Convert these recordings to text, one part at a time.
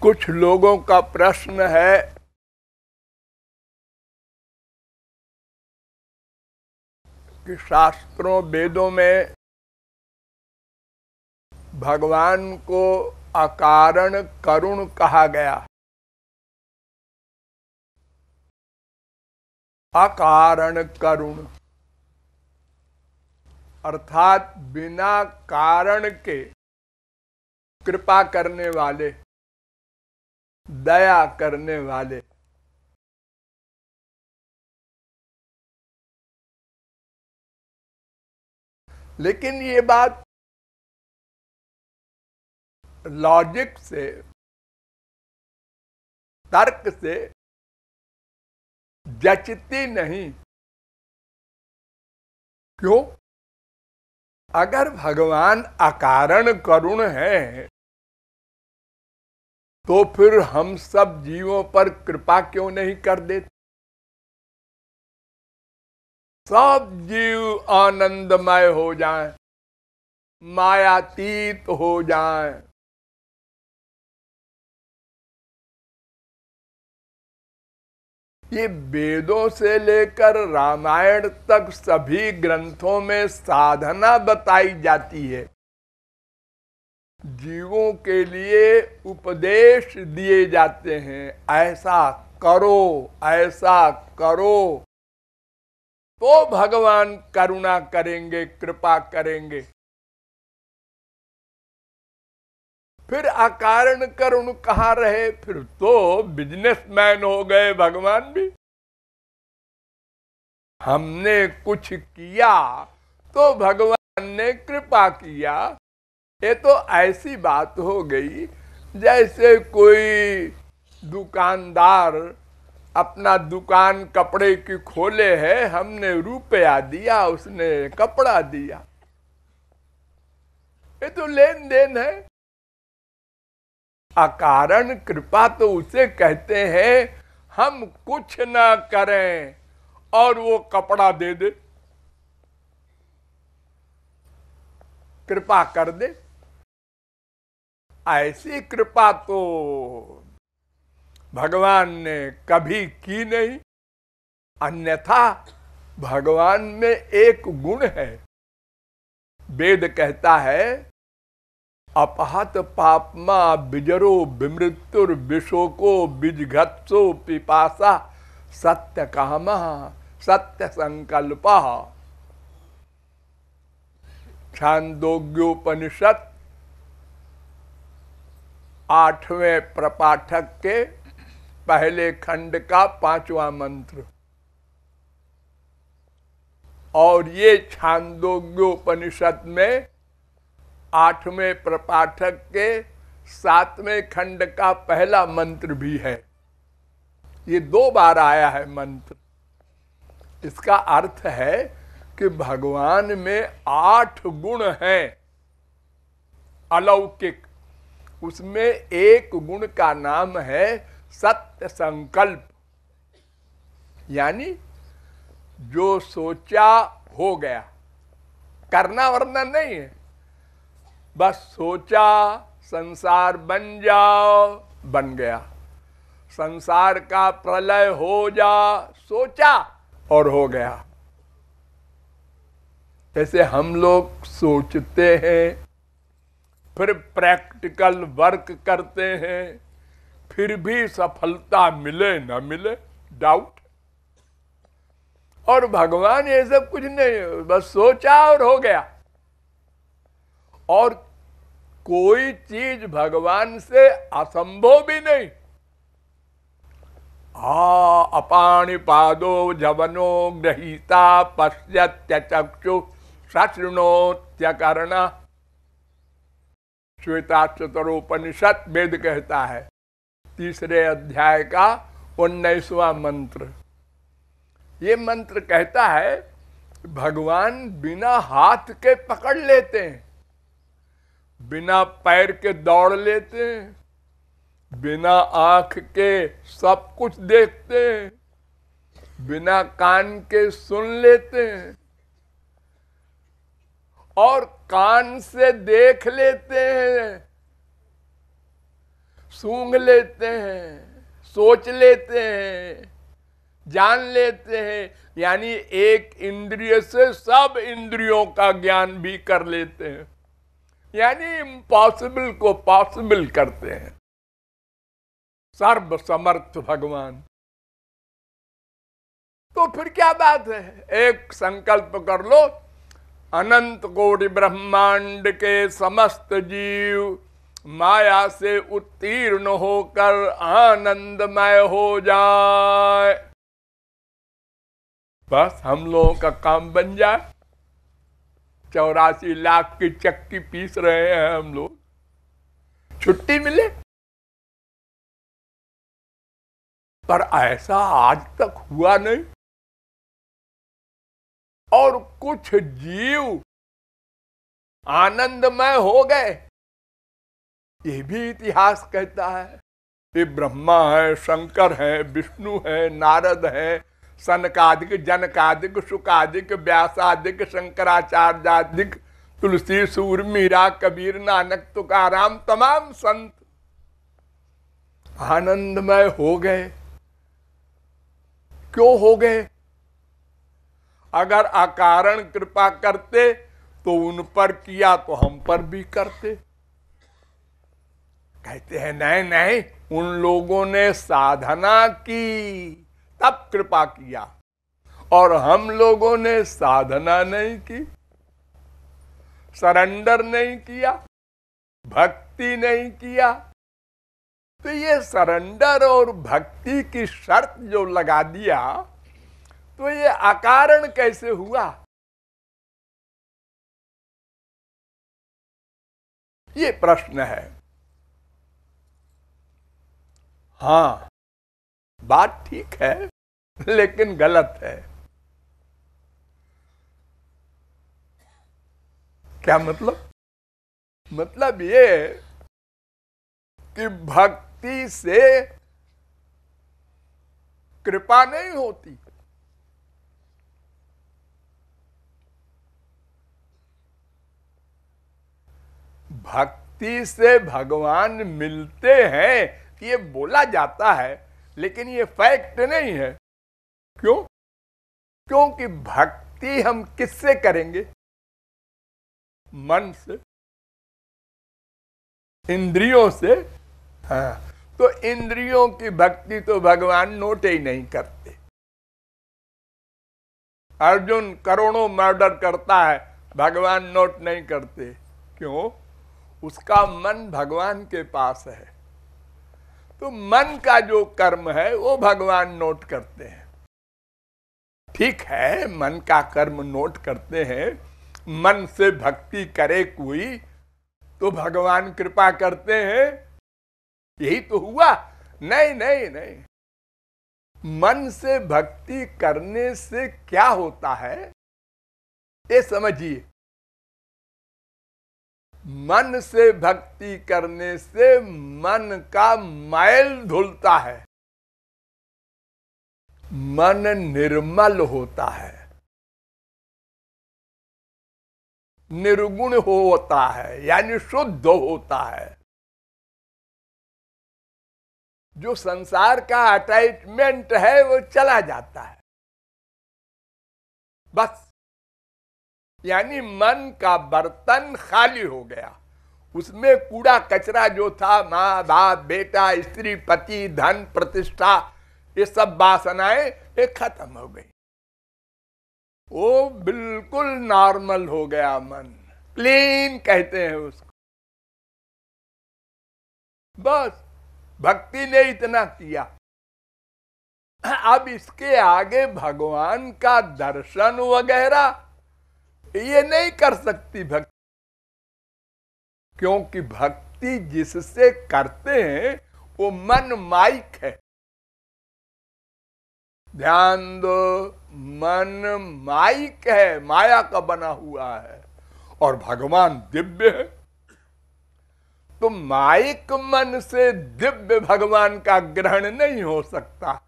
कुछ लोगों का प्रश्न है कि शास्त्रों वेदों में भगवान को अकारण करुण कहा गया। अकारण करुण अर्थात बिना कारण के कृपा करने वाले, दया करने वाले। लेकिन ये बात लॉजिक से, तर्क से जचती नहीं। क्यों? अगर भगवान अकारण करुण है तो फिर हम सब जीवों पर कृपा क्यों नहीं कर देते? सब जीव आनंदमय हो जाएं, मायातीत हो जाएं। ये वेदों से लेकर रामायण तक सभी ग्रंथों में साधना बताई जाती है। जीवों के लिए उपदेश दिए जाते हैं, ऐसा करो, ऐसा करो, तो भगवान करुणा करेंगे, कृपा करेंगे। फिर अकारण करुण कहाँ रहे? फिर तो बिजनेसमैन हो गए भगवान भी। हमने कुछ किया तो भगवान ने कृपा किया। ये तो ऐसी बात हो गई जैसे कोई दुकानदार अपना दुकान कपड़े की खोले है, हमने रुपया दिया, उसने कपड़ा दिया। ये तो लेन देन है। अकारण कृपा तो उसे कहते हैं हम कुछ ना करें और वो कपड़ा दे दे, कृपा कर दे। ऐसी कृपा तो भगवान ने कभी की नहीं। अन्यथा भगवान में एक गुण है। वेद कहता है अपहत पापमा बिजरो विमृत्युर विशोको बिजघत्सो पिपासा सत्य कामा सत्य संकल्प। छांदोग्योपनिषद 8वें प्रपाठक के पहले खंड का 5वां मंत्र। और ये छांदोग्योपनिषद में 8वें प्रपाठक के 7वें खंड का पहला मंत्र भी है। ये 2 बार आया है मंत्र। इसका अर्थ है कि भगवान में 8 गुण हैं अलौकिक। उसमें एक गुण का नाम है सत्य संकल्प, यानी जो सोचा हो गया, करना वरना नहीं है। बस सोचा संसार बन जाओ, बन गया। संसार का प्रलय हो जा, सोचा और हो गया। जैसे हम लोग सोचते हैं, फिर प्रैक्टिकल वर्क करते हैं, फिर भी सफलता मिले न मिले, डाउट। और भगवान ये सब कुछ नहीं, बस सोचा और हो गया। और कोई चीज भगवान से असंभव भी नहीं। अपाणिपादो जवनो गृहीता पश्यत्य चक्षु शृणोत्यकर्ण। श्वेताक्षरोपनिषद वेद कहता है 3 अध्याय का 19वां मंत्र। ये मंत्र कहता है भगवान बिना हाथ के पकड़ लेते हैं, बिना पैर के दौड़ लेते हैं, बिना आंख के सब कुछ देखते हैं, बिना कान के सुन लेते हैं, और कान से देख लेते हैं। सूंघ लेते हैं, सोच लेते हैं, जान लेते हैं, यानी एक इंद्रिय से सब इंद्रियों का ज्ञान भी कर लेते हैं, यानी इम्पॉसिबल को पॉसिबल करते हैं। सर्व समर्थ भगवान। तो फिर क्या बात है, एक संकल्प कर लो, अनंत कोटि ब्रह्मांड के समस्त जीव माया से उत्तीर्ण होकर आनंदमय हो जाए, बस हम लोगों का काम बन जाए। 84 लाख की चक्की पीस रहे हैं हम लोग, छुट्टी मिले। पर ऐसा आज तक हुआ नहीं। और कुछ जीव आनंदमय हो गए, ये भी इतिहास कहता है। ये ब्रह्मा है, शंकर है, विष्णु है, नारद है, सनकादिक, जनकादिक, शुकादिक, व्यासादिक, शंकराचार्यादिक, तुलसी, सूर, मीरा, कबीर, नानक, तुकाराम, तमाम संत आनंदमय हो गए। क्यों हो गए? अगर अकारण कृपा करते तो उन पर किया तो हम पर भी करते। कहते हैं नहीं नहीं, उन लोगों ने साधना की तब कृपा किया, और हम लोगों ने साधना नहीं की, सरेंडर नहीं किया, भक्ति नहीं किया। तो ये सरेंडर और भक्ति की शर्त जो लगा दिया, तो ये अकारण कैसे हुआ? ये प्रश्न है। हाँ, बात ठीक है, लेकिन गलत है। क्या मतलब? मतलब ये कि भक्ति से कृपा नहीं होती। भक्ति से भगवान मिलते हैं ये बोला जाता है, लेकिन ये फैक्ट नहीं है। क्यों? क्योंकि भक्ति हम किससे करेंगे? मन से, इंद्रियों से। हाँ, तो इंद्रियों की भक्ति तो भगवान नोट ही नहीं करते। अर्जुन करोड़ों मर्डर करता है, भगवान नोट नहीं करते। क्यों? उसका मन भगवान के पास है। तो मन का जो कर्म है वो भगवान नोट करते हैं। ठीक है, मन का कर्म नोट करते हैं। मन से भक्ति करे कोई तो भगवान कृपा करते हैं, यही तो हुआ। नहीं नहीं नहीं, मन से भक्ति करने से क्या होता है ये समझिए। मन से भक्ति करने से मन का मैल धुलता है, मन निर्मल होता है, निर्गुण होता है, यानी शुद्ध होता है। जो संसार का अटैचमेंट है वो चला जाता है, बस। यानी मन का बर्तन खाली हो गया, उसमें कूड़ा कचरा जो था, माँ बाप, बेटा, स्त्री, पति, धन, प्रतिष्ठा, ये सब वासनाएं ये खत्म हो गई। वो बिल्कुल नॉर्मल हो गया मन, क्लीन कहते हैं उसको। बस भक्ति ने इतना किया। अब इसके आगे भगवान का दर्शन वगैरह ये नहीं कर सकती भक्ति, क्योंकि भक्ति जिससे करते हैं वो मन माइक है। ध्यान दो, मन माइक है, माया का बना हुआ है, और भगवान दिव्य है। तो माइक मन से दिव्य भगवान का ग्रहण नहीं हो सकता।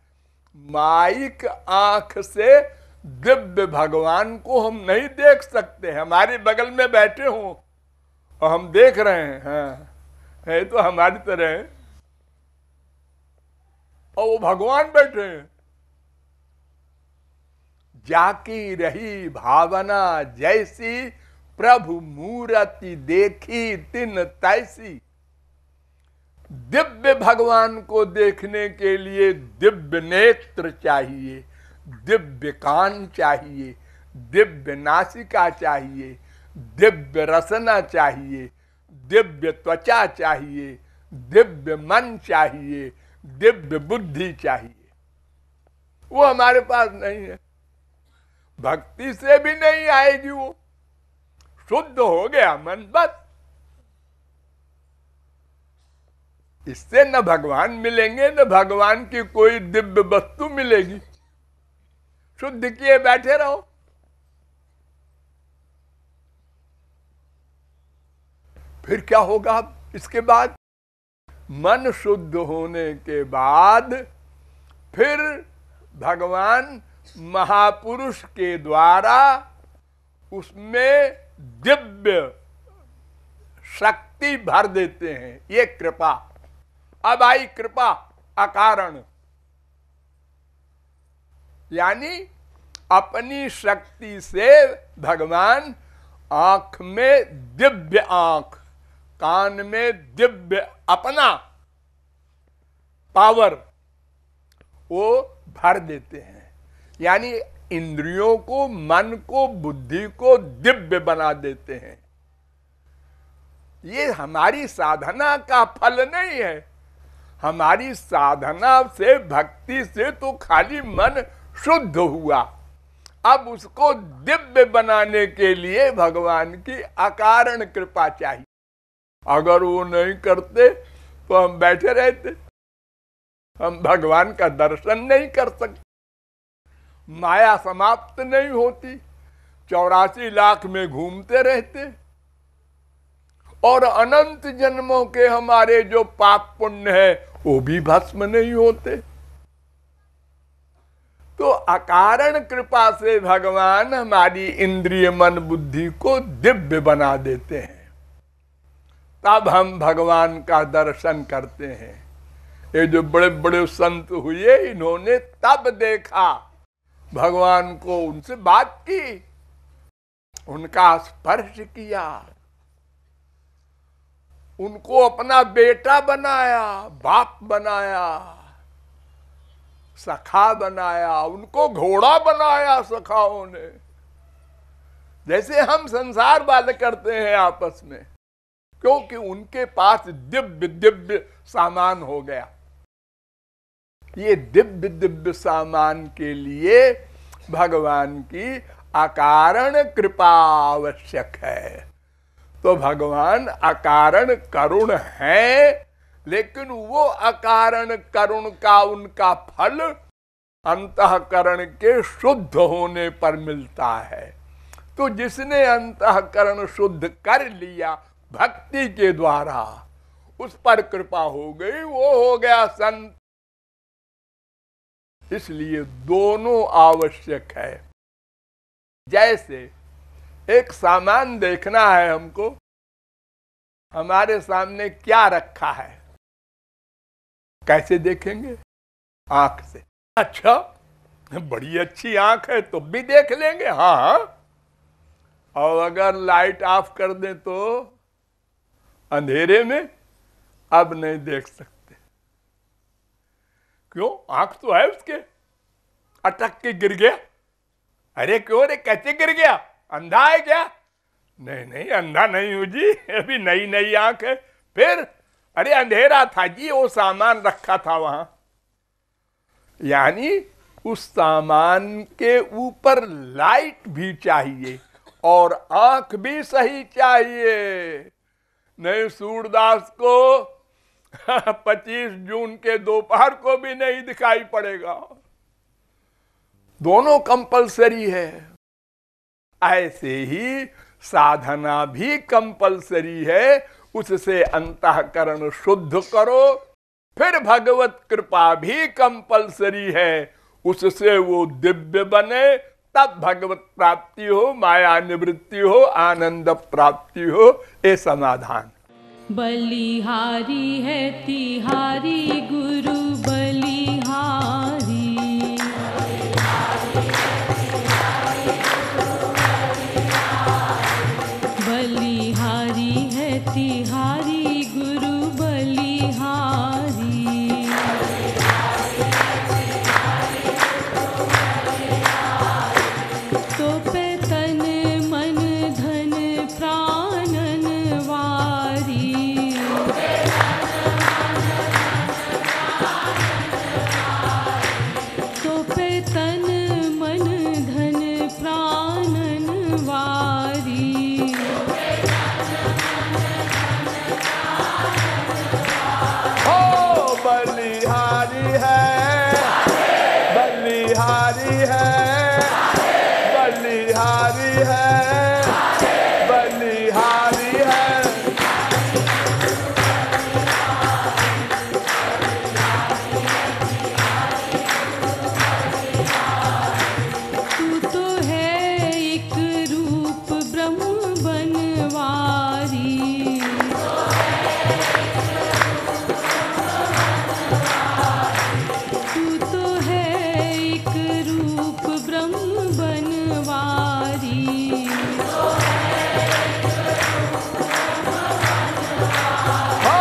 माइक आंख से दिव्य भगवान को हम नहीं देख सकते। हमारे बगल में बैठे हों और हम देख रहे हैं, हाँ, है तो हमारी तरह, और वो भगवान बैठे हैं। जाकी रही भावना जैसी, प्रभु मूर्ति देखी तिन तैसी। दिव्य भगवान को देखने के लिए दिव्य नेत्र चाहिए, दिव्य कान चाहिए, दिव्य नासिका चाहिए, दिव्य रसना चाहिए, दिव्य त्वचा चाहिए, दिव्य मन चाहिए, दिव्य बुद्धि चाहिए। वो हमारे पास नहीं है, भक्ति से भी नहीं आएगी। वो शुद्ध हो गया मन, बस। इससे न भगवान मिलेंगे, न भगवान की कोई दिव्य वस्तु मिलेगी। शुद्ध किए बैठे रहो। फिर क्या होगा इसके बाद? मन शुद्ध होने के बाद फिर भगवान महापुरुष के द्वारा उसमें दिव्य शक्ति भर देते हैं। ये कृपा। अब आई कृपा अकारण, यानी अपनी शक्ति से भगवान आंख में दिव्य आंख, कान में दिव्य अपना पावर वो भर देते हैं। यानी इंद्रियों को, मन को, बुद्धि को दिव्य बना देते हैं। ये हमारी साधना का फल नहीं है। हमारी साधना से, भक्ति से तो खाली मन शुद्ध हुआ। अब उसको दिव्य बनाने के लिए भगवान की अकारण कृपा चाहिए। अगर वो नहीं करते तो हम बैठे रहते, हम भगवान का दर्शन नहीं कर सकते, माया समाप्त नहीं होती, 84 लाख में घूमते रहते और अनंत जन्मों के हमारे जो पाप पुण्य है वो भी भस्म नहीं होते। तो अकारण कृपा से भगवान हमारी इंद्रिय मन बुद्धि को दिव्य बना देते हैं। तब हम भगवान का दर्शन करते हैं। ये जो बड़े बड़े संत हुए, इन्होंने तब देखा भगवान को, उनसे बात की, उनका स्पर्श किया, उनको अपना बेटा बनाया, बाप बनाया, सखा बनाया, उनको घोड़ा बनाया सखाओं ने। जैसे हम संसार वाले करते हैं आपस में, क्योंकि उनके पास दिव्य दिव्य सामान हो गया। ये दिव्य दिव्य सामान के लिए भगवान की अकारण कृपा आवश्यक है। तो भगवान अकारण करुण है, लेकिन वो अकारण करुण का उनका फल अंतःकरण के शुद्ध होने पर मिलता है। तो जिसने अंतःकरण शुद्ध कर लिया भक्ति के द्वारा, उस पर कृपा हो गई, वो हो गया संत। इसलिए दोनों आवश्यक है। जैसे एक सामान देखना है हमको, हमारे सामने क्या रखा है, कैसे देखेंगे? आंख से। अच्छा, बड़ी अच्छी आंख है तो भी देख लेंगे, हाँ। और अगर लाइट ऑफ कर दें तो अंधेरे में अब नहीं देख सकते। क्यों? आंख तो है उसके, अटक के गिर गया। अरे क्यों रे, कैसे गिर गया? अंधा है क्या? नहीं नहीं, अंधा नहीं हूं जी, अभी नई नई आंख है। फिर अरे अंधेरा था जी, वो सामान रखा था वहां। यानी उस सामान के ऊपर लाइट भी चाहिए और आंख भी सही चाहिए। नहीं, सूरदास को 25 जून के दोपहर को भी नहीं दिखाई पड़ेगा। दोनों कंपलसरी है। ऐसे ही साधना भी कंपलसरी है। उससे अंतःकरण शुद्ध करो, फिर भगवत कृपा भी कंपलसरी है, उससे वो दिव्य बने, तब भगवत प्राप्ति हो, माया निवृत्ति हो, आनंद प्राप्ति हो। ये समाधान। बलिहारी है तिहारी गुरु बलिहारी। है, बलिहारी है, बलिहारी है, बलिहारी है। तू तो है एक रूप ब्रह्म बनवारी, तू तो है एक रूप ब्रह्म बनवारी। हो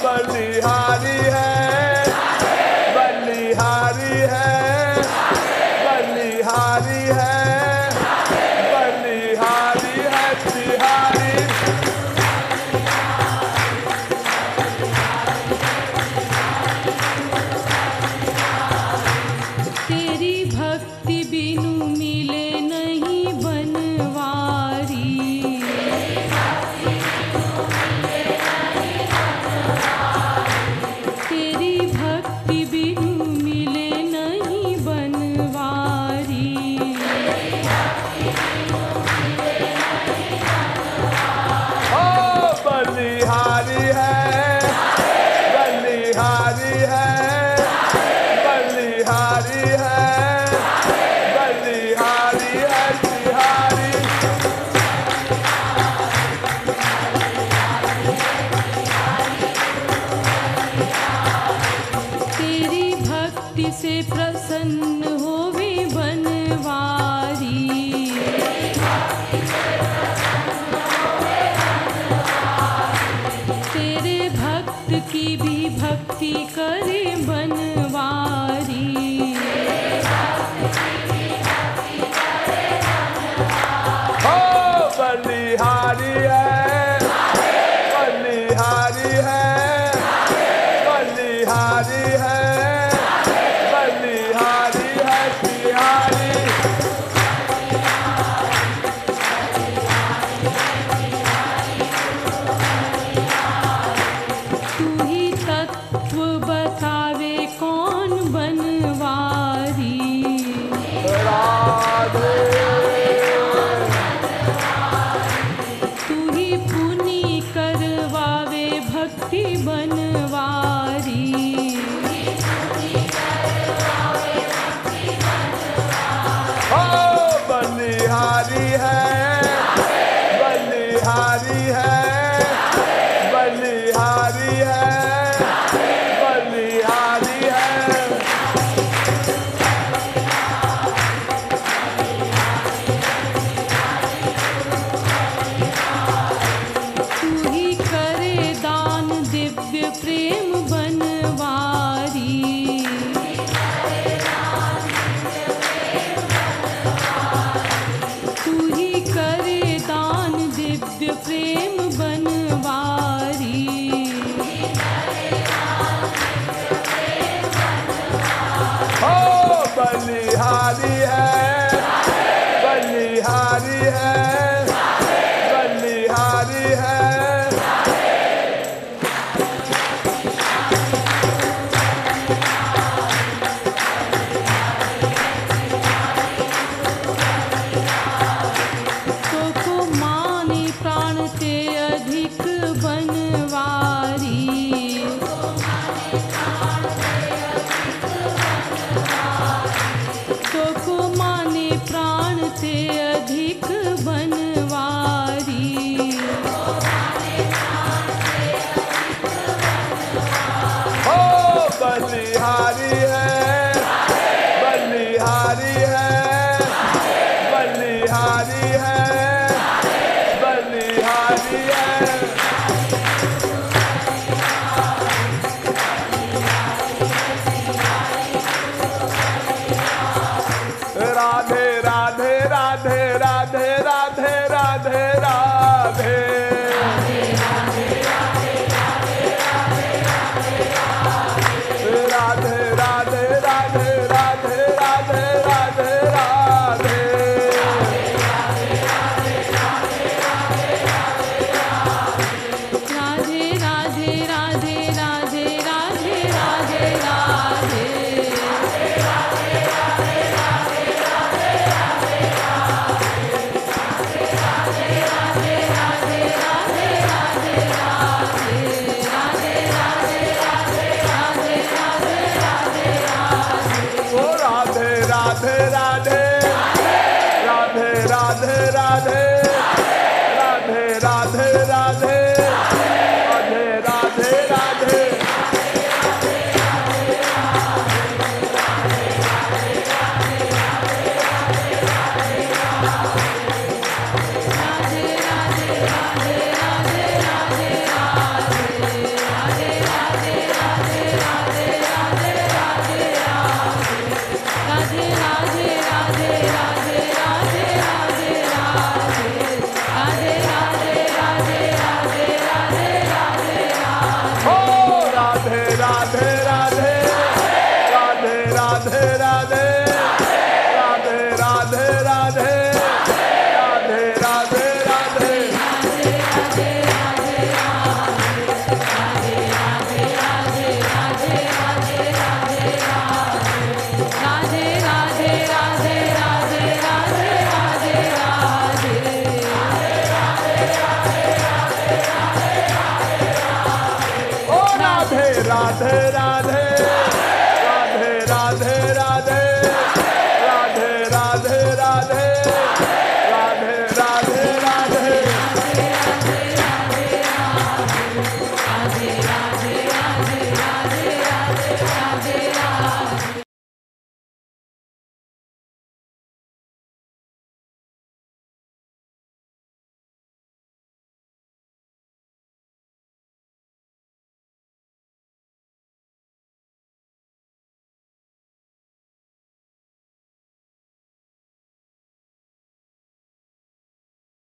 बलिहारी है, बलिहारी है, बलिहारी है, बलिहारी है बिहारी। तेरी भक्ति बिनु मिले नहीं बनवारी, तेरी भक्ति बिनु मिले नहीं बनवारी। हो बलिहारी है, बलिहारी है, बलिहारी है, बलिहारी है बिहारी। तेरी भक्ति से प्रसन्न होवे बनवारी, तेरे भक्त की भी भक्ति करे बनवारी। हो बलिहारी है, बलिहारी है, बलिहारी है, बलिहारी है बिहारी। तू ही तत्व बतावे कौन बनवारी, राधे तू ही पुनि करवावे भक्ति बनवारी। हो बलिहारी है, बलिहारी है, बलिहारी है, बलिहारी राधे राधे राधे राधे राधे राधे राधे राधे राधे राधे राधे राधे